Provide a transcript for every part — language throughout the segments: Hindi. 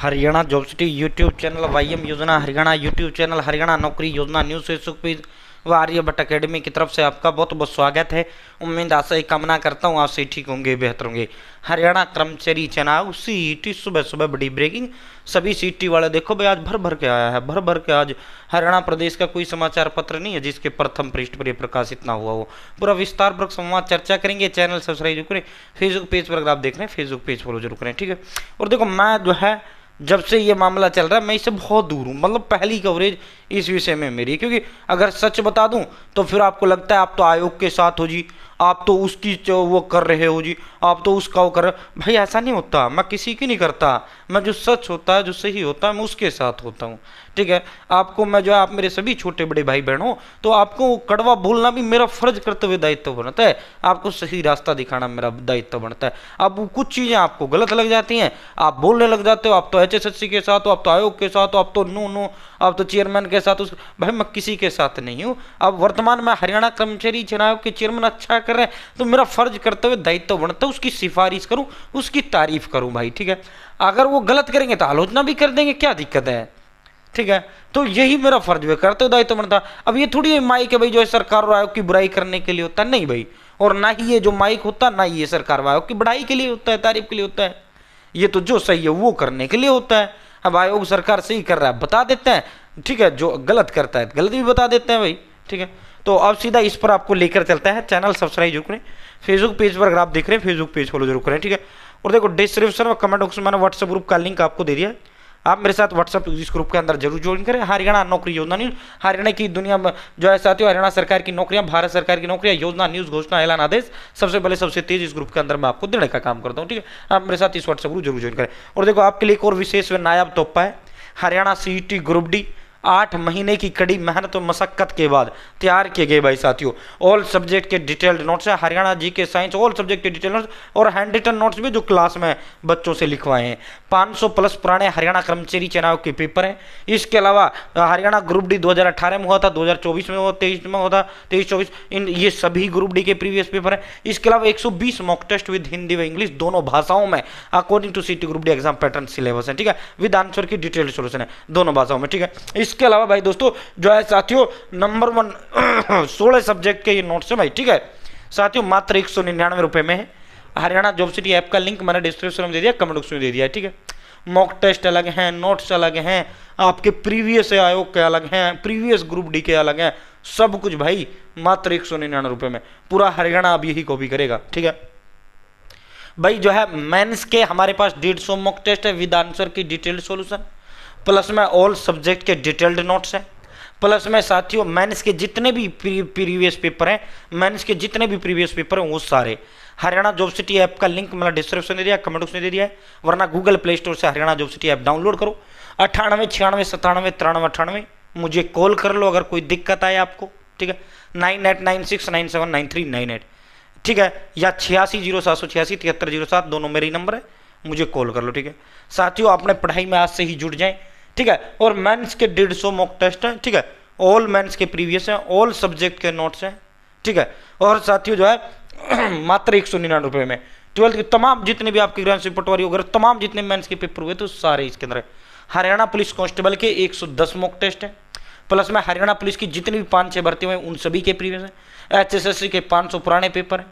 Haryana job city YouTube channel, YM योजना हरियाणा यूट्यूब चैनल, हरियाणा नौकरी योजना न्यूज़ फेसबुक पेज व आर्यभट्ट अकेडमी की तरफ से आपका बहुत बहुत स्वागत है। उम्मीद आशा ही कामना करता हूँ आप सही ठीक होंगे, बेहतर होंगे। हरियाणा कर्मचारी चुनाव सीईटी सुबह सुबह बड़ी ब्रेकिंग। सभी सीईटी वाले देखो भाई, आज भर भर के आया है, भर भर के। आज हरियाणा प्रदेश का कोई समाचार पत्र नहीं है जिसके प्रथम पृष्ठ पर प्रकाशित ना हुआ हो। पूरा विस्तार पूर्वक संवाद चर्चा करेंगे। चैनल सब्सक्राइब जरूर करें। फेसबुक पेज पर अगर आप देख रहे हैं, फेसबुक पेज फॉलो जरूर करें, ठीक है। और देखो, मैं जो है जब से ये मामला चल रहा है मैं इससे बहुत दूर हूँ। मतलब पहली कवरेज इस विषय में मेरी, क्योंकि अगर सच बता दूं तो फिर आपको लगता है आप तो आयोग के साथ हो जी, आप तो उसकी वो कर रहे हो जी, आप तो उसका वो कर रहे हो। भाई ऐसा नहीं होता, मैं किसी की नहीं करता। मैं जो सच होता है, जो सही होता है, मैं उसके साथ होता हूँ, ठीक है। आपको मैं जो है, आप मेरे सभी छोटे बड़े भाई बहन हो, तो आपको कड़वा बोलना भी मेरा फर्ज कर्तव्य दायित्व बनता है। आपको सही रास्ता दिखाना मेरा दायित्व बनता है। अब कुछ चीज़ें आपको गलत लग जाती हैं, आप बोलने लग जाते हो, आप तो HSSC के साथ हो, आप तो आयोग के साथ हो, आप तो नो, आप तो चेयरमैन के साथ। भाई मैं किसी के साथ नहीं हूँ। अब वर्तमान में हरियाणा कर्मचारी चुनाव के चेयरमैन अच्छा कर रहे हैं, तो मेरा फर्ज कर्तव्य दायित्व बनता है उसकी सिफारिश करूँ, उसकी तारीफ करूँ भाई, ठीक है। अगर वो गलत करेंगे तो आलोचना भी कर देंगे, क्या दिक्कत है, ठीक है। तो यही मेरा फर्ज है, कर्तव्य दायित्व बनता। अब ये थोड़ी माइक है भाई जो है सरकार और आयोग की बुराई करने के लिए होता है, नहीं भाई। और ना ही ये जो माइक होता है, ना ही ये सरकार और आयोग की बढ़ाई के लिए होता है, तारीफ के लिए होता है। ये तो जो सही है वो करने के लिए होता है। अब आयोग सरकार सही कर रहा है बता देते हैं, ठीक है। जो गलत करता है गलत भी बता देते हैं भाई, ठीक है। तो अब सीधा इस पर आपको लेकर चलता है। चैनल सब्सक्राइब जरूर करें। फेसबुक पेज पर अगर आप देख रहे हैं, फेसबुक पेज फॉलो जरूर करें, ठीक है। और देखो, डिस्क्रिप्शन और कमेंट बॉक्स में मैंने व्हाट्सएप ग्रुप का लिंक आपको दे दिया है। आप मेरे साथ व्हाट्सएप इस ग्रुप के अंदर जरूर ज्वाइन करें। हरियाणा नौकरी योजना न्यूज, हरियाणा की दुनिया में जो है साथियों, हरियाणा सरकार की नौकरियां, भारत सरकार की नौकरियां, योजना, न्यूज, घोषणा, ऐलान, आदेश सबसे पहले सबसे तेज इस ग्रुप के अंदर मैं आपको देने का काम करता हूं, ठीक है। आप मेरे साथ इस व्हाट्सएप ग्रुप जरूर ज्वाइन करें। और देखो, आपके लिए एक और विशेष व नायाब तोहफा है। हरियाणा सीईटी ग्रुप डी 8 महीने की कड़ी मेहनत और मशक्कत के बाद तैयार किए गए भाई साथियों। ऑल सब्जेक्ट के डिटेल्ड नोट्स है, हरियाणा जी के साइंस ऑल सब्जेक्ट के डिटेल्ड नोट्स और हैंड रिटन नोट्स भी जो क्लास में बच्चों से लिखवाए हैं। 500 प्लस पुराने हरियाणा कर्मचारी चुनाव के पेपर हैं। इसके अलावा हरियाणा ग्रुप डी 2018 में हुआ था, 2024 में हुआ, 23 में होता, 23-24 इन ये सभी ग्रुप डी के प्रीवियस पेपर हैं। इसके अलावा 120 मॉक टेस्ट विद हिंदी व इंग्लिश दोनों भाषाओं में अकॉर्डिंग टू सीटी group D exam pattern syllabus है, ठीक है। विद आंसर की डिटेल्ड सोल्यूशन है दोनों भाषाओं में, ठीक है। इसके अलावा भाई दोस्तों जो है साथियों, नंबर 1 16 सब्जेक्ट के ये नोट्स है भाई, ठीक है। साथियों मात्र 199 रुपए में है। हरियाणा जॉब सिटी ऐप का लिंक मैंने डिस्क्रिप्शन में दे दिया, कमेंट बॉक्स में दे दिया है, ठीक है। मॉक टेस्ट अलग हैं, नोट्स अलग हैं, आपके प्रीवियस आयोग के अलग हैं, प्रीवियस ग्रुप डी के अलग हैं, सब कुछ भाई मात्र 199 रुपए में। पूरा हरियाणा अब यही कॉपी करेगा, ठीक है भाई। जो है मेंस के हमारे पास 150 मॉक टेस्ट है विद आंसर की डिटेल्ड सॉल्यूशन, प्लस में ऑल सब्जेक्ट के डिटेल्ड नोट्स हैं, प्लस में साथियों मेंस के जितने भी प्रीवियस पेपर हैं, मेंस के जितने भी प्रीवियस पेपर हैं वो सारे। हरियाणा जॉब सिटी ऐप का लिंक मैंने डिस्क्रिप्शन दे दिया, कमेंट बॉक्स में दे दिया है, वरना गूगल प्ले स्टोर से Haryana job city app download करो। 98 96 97 93 98 मुझे कॉल कर लो अगर कोई दिक्कत आए आपको, ठीक है। 9896979398, ठीक है। या 860786 7307 दोनों मेरे ही नंबर है, मुझे कॉल कर लो, ठीक है। साथियों अपने पढ़ाई में आज से ही जुड़ जाएं, ठीक है। और मेंस के 150 मॉक टेस्ट हैं, ठीक है। ऑल मेंस के प्रीवियस हैं, ऑल सब्जेक्ट के नोट्स हैं, ठीक है। और साथियों जो है मात्र 199 रुपये में 12th के तमाम जितने भी आपके ग्राम पटवारी वगैरह तमाम जितने मेंस के पेपर हुए तो सारे इसके अंदर है। हरियाणा पुलिस कांस्टेबल के 110 मॉक टेस्ट हैं, प्लस में हरियाणा पुलिस की जितनी भी 5-6 भर्ती हुए उन सभी के प्रीवियस हैं। HSSC के 500 पुराने पेपर हैं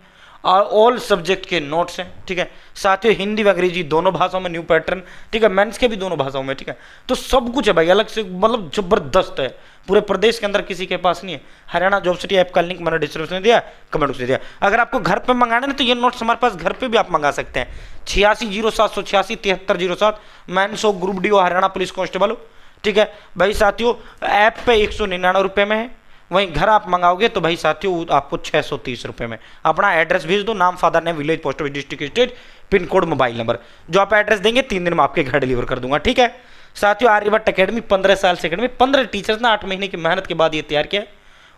और ऑल सब्जेक्ट के नोट्स हैं, ठीक है। साथ ही हिंदी व अंग्रेजी दोनों भाषाओं में न्यू पैटर्न, ठीक है। मेंस के भी दोनों भाषाओं में, ठीक है। तो सब कुछ है भाई अलग से, मतलब जबरदस्त है। पूरे प्रदेश के अंदर किसी के पास नहीं है। हरियाणा जॉब सिटी ऐप का लिंक मैंने डिस्क्रिप्शन में दिया, कमेंट बॉक्स में दिया। अगर आपको घर पे मंगाना है तो ये नोट्स हमारे पास घर पे भी आप मंगा सकते हैं। 860786 7307 मेंस हो, ग्रुप डी हो, हरियाणा पुलिस कांस्टेबल हो, ठीक है भाई। साथियों ऐप पे 199 रुपये में है, वहीं घर आप मंगाओगे तो भाई साथियों आपको 630 रुपये में। अपना एड्रेस भेज दो, नाम, father name, village, post office, district, state, pin code, mobile number, जो आप एड्रेस देंगे 3 दिन में आपके घर डिलीवर कर दूंगा, ठीक है। साथियों आर्यभट्ट अकेडमी 15 साल से अकेडमी, 15 टीचर्स ने 8 महीने की मेहनत के बाद ये तैयार किया है।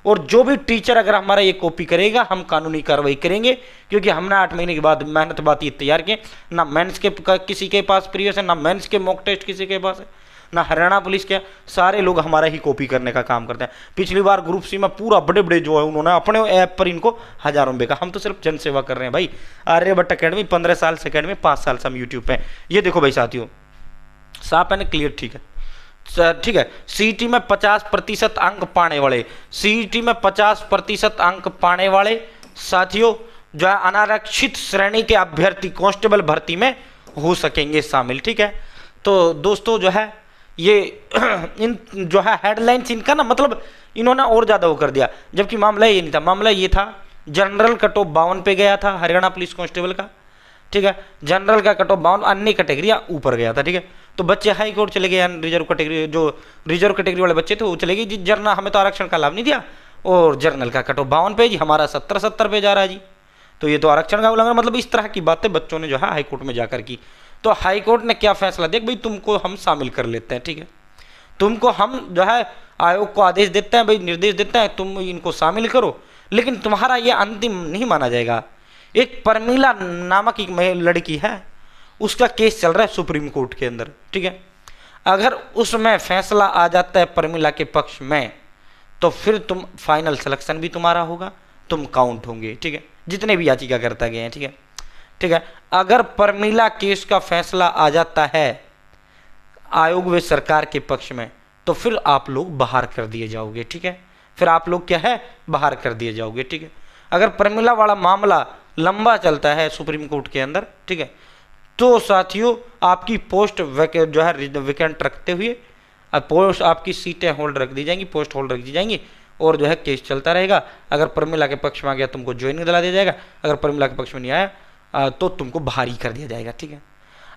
और जो भी टीचर अगर हमारा ये कॉपी करेगा हम कानूनी कार्रवाई करेंगे, क्योंकि हमने 8 महीने के बाद मेहनत बात ये तैयार किए। ना मेंस के किसी के पास प्रीवियस है, ना मेंस के मॉक टेस्ट किसी के पास है, ना हरियाणा पुलिस के, सारे लोग हमारा ही कॉपी करने का काम करते हैं। पिछली बार ग्रुप सी में पूरा बड़े बड़े जो है उन्होंने अपने ऐप पर इनको हजारों रुपये का, हम तो सिर्फ जन सेवा कर रहे हैं भाई। आर्यभट्ट अकेडमी 15 साल से अकेडमी, 5 साल से हम यूट्यूब पे। ये देखो भाई साथियों साफ एंड क्लियर, ठीक है ठीक है। सीईटी में 50% अंक पाने वाले, सीईटी में 50% अंक पाने वाले साथियों जो है अनारक्षित श्रेणी के अभ्यर्थी कांस्टेबल भर्ती में हो सकेंगे शामिल, ठीक है। तो दोस्तों जो है ये इन जो है हेडलाइंस इनका ना मतलब इन्होंने और ज़्यादा वो कर दिया, जबकि मामला ये नहीं था। मामला ये था जनरल कट ऑफ 52 पे गया था हरियाणा पुलिस कांस्टेबल का, ठीक है। जनरल का कट ऑफ 52, अन्य कैटेगरियाँ ऊपर गया था, ठीक है। तो बच्चे हाई कोर्ट चले गए, रिजर्व कैटेगरी जो रिजर्व कैटेगरी वाले बच्चे थे वो चले गए जी जनरल, हमें तो आरक्षण का लाभ नहीं दिया, और जनरल का कट ऑफ 52 पे जी, हमारा 70 पे जा रहा है जी, तो ये तो आरक्षण का उल्लंघन। मतलब इस तरह की बातें बच्चों ने जो है हाई कोर्ट में जाकर की। तो हाई कोर्ट ने क्या फैसला दिया, भाई तुमको हम शामिल कर लेते हैं, ठीक है, तुमको हम जो है आयोग को आदेश देते हैं, भाई निर्देश देते हैं, तुम इनको शामिल करो, लेकिन तुम्हारा ये अंतिम नहीं माना जाएगा। एक परमीला नामक एक लड़की है, उसका केस चल रहा है सुप्रीम कोर्ट के अंदर, ठीक है। अगर उसमें फैसला आ जाता है परमीला के पक्ष में, तो फिर तुम फाइनल सिलेक्शन भी तुम्हारा होगा, तुम काउंट होंगे, ठीक है, जितने भी याचिका करता गए हैं, ठीक है, ठीक है। अगर परमीला केस का फैसला आ जाता है आयोग व सरकार के पक्ष में, तो फिर आप लोग बाहर कर दिए जाओगे, ठीक है, फिर आप लोग क्या है बाहर कर दिए जाओगे, ठीक है। अगर परमीला वाला मामला लंबा चलता है सुप्रीम कोर्ट के अंदर, ठीक है, तो साथियों आपकी पोस्ट जो है वेकेंट रखते हुए पोस्ट आपकी सीटें होल्ड रख दी जाएंगी, पोस्ट होल्ड रख दी जाएंगी, और जो है केस चलता रहेगा। अगर परमीला के पक्ष में आ गया तुमको ज्वाइनिंग दिला दिया जाएगा, अगर परमीला के पक्ष में नहीं आया तो तुमको बाहर ही कर दिया जाएगा, ठीक है।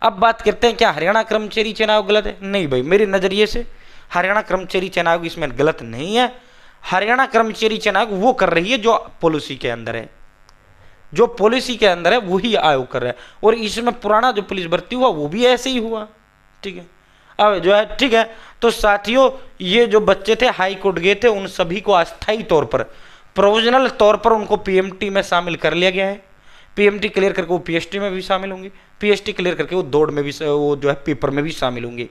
अब बात करते हैं क्या हरियाणा कर्मचारी चयन आयोग गलत है? नहीं भाई, मेरे नज़रिए से हरियाणा कर्मचारी चयन आयोग इसमें गलत नहीं है। हरियाणा कर्मचारी चयन आयोग वो कर रही है जो पॉलिसी के अंदर है, जो पॉलिसी के अंदर है वही आयोग कर रहा है, और इसमें पुराना जो पुलिस भर्ती हुआ वो भी ऐसे ही हुआ, ठीक है। अब जो है ठीक है, तो साथियों ये जो बच्चे थे हाई कोर्ट गए थे, उन सभी को अस्थायी तौर पर प्रोविजनल तौर पर उनको पीएमटी में शामिल कर लिया गया है। पीएमटी क्लियर करके वो पीएचटी में भी शामिल होंगे, पीएचटी क्लियर करके वो दौड़ में भी, वो जो है पेपर में भी शामिल होंगे।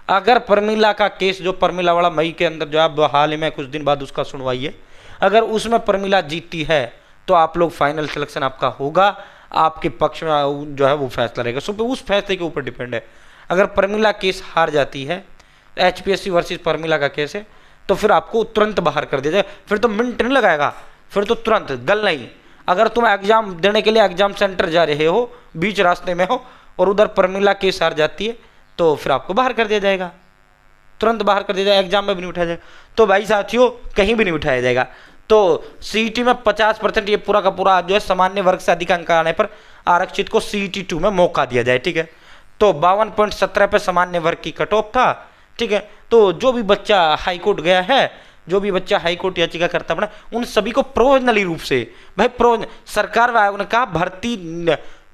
अगर परमीला का केस जो परमीला वाला मई के अंदर जो है हाल ही में कुछ दिन बाद उसका सुनवाई है, अगर उसमें परमीला जीतती है तो आप लोग फाइनल सिलेक्शन आपका होगा, आपके पक्ष में जो है वो फैसला रहेगा। सो उस फैसले के ऊपर डिपेंड है। अगर परमीला केस हार जाती है, एचपीएससी वर्सेस परमीला का केस है, तो फिर आपको तुरंत बाहर कर दिया जाए, फिर तो मिनट नहीं लगाएगा, फिर तो तुरंत गल नहीं। अगर तुम एग्जाम देने के लिए एग्जाम सेंटर जा रहे हो, बीच रास्ते में हो, और उधर परमीला केस हार जाती है, तो फिर आपको बाहर कर दिया जाएगा, तुरंत बाहर कर दिया जाएगा, एग्जाम में भी नहीं उठाया जाएगा। तो भाई साथियों कहीं भी नहीं उठाया जाएगा। तो सीईटी में 50% ये पूरा का पूरा जो है सामान्य वर्ग से अधिक अंक आने पर आरक्षित को सीईटी 2 में मौका दिया जाए, ठीक है। तो 52.17 पे सामान्य वर्ग की कट ऑफ था, ठीक है। तो जो भी बच्चा हाई कोर्ट गया है, जो भी बच्चा हाई कोर्ट याचिका करता अपना, उन सभी को प्रोविजनली रूप से भाई सरकार व आयोग ने कहा भर्ती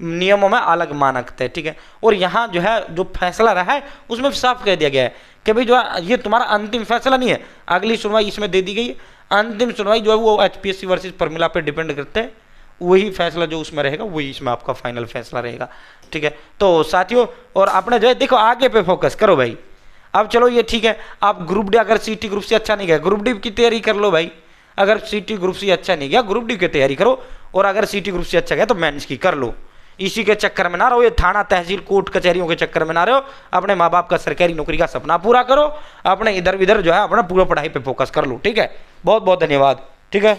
नियमों में अलग मानक है, ठीक है। और यहाँ जो है जो फैसला रहा है उसमें साफ कह दिया गया है कि भाई जो है ये तुम्हारा अंतिम फैसला नहीं है, अगली सुनवाई इसमें दे दी गई है। अंतिम सुनवाई जो है वो एचपीएससी वर्सेस परमीला पे डिपेंड करते हैं, वही फैसला जो उसमें रहेगा वही इसमें आपका फाइनल फैसला रहेगा, ठीक है। तो साथियों और आपने जो है देखो आगे पे फोकस करो भाई। अब चलो ये ठीक है, आप ग्रुप डी अगर सीटी ग्रुप से अच्छा नहीं गया, ग्रुप डी की तैयारी कर लो भाई। अगर सीटी ग्रुप से अच्छा नहीं गया, ग्रुप डी की तैयारी करो, और अगर सीटी ग्रुप से अच्छा गया तो मेंस की कर लो। इसी के चक्कर में ना रहो, ये थाना तहसील कोर्ट कचहरियों के चक्कर में ना रहो। अपने माँ बाप का सरकारी नौकरी का सपना पूरा करो, अपने इधर उधर जो है अपना पूरा पढ़ाई पे फोकस कर लो, ठीक है। बहुत बहुत धन्यवाद, ठीक है।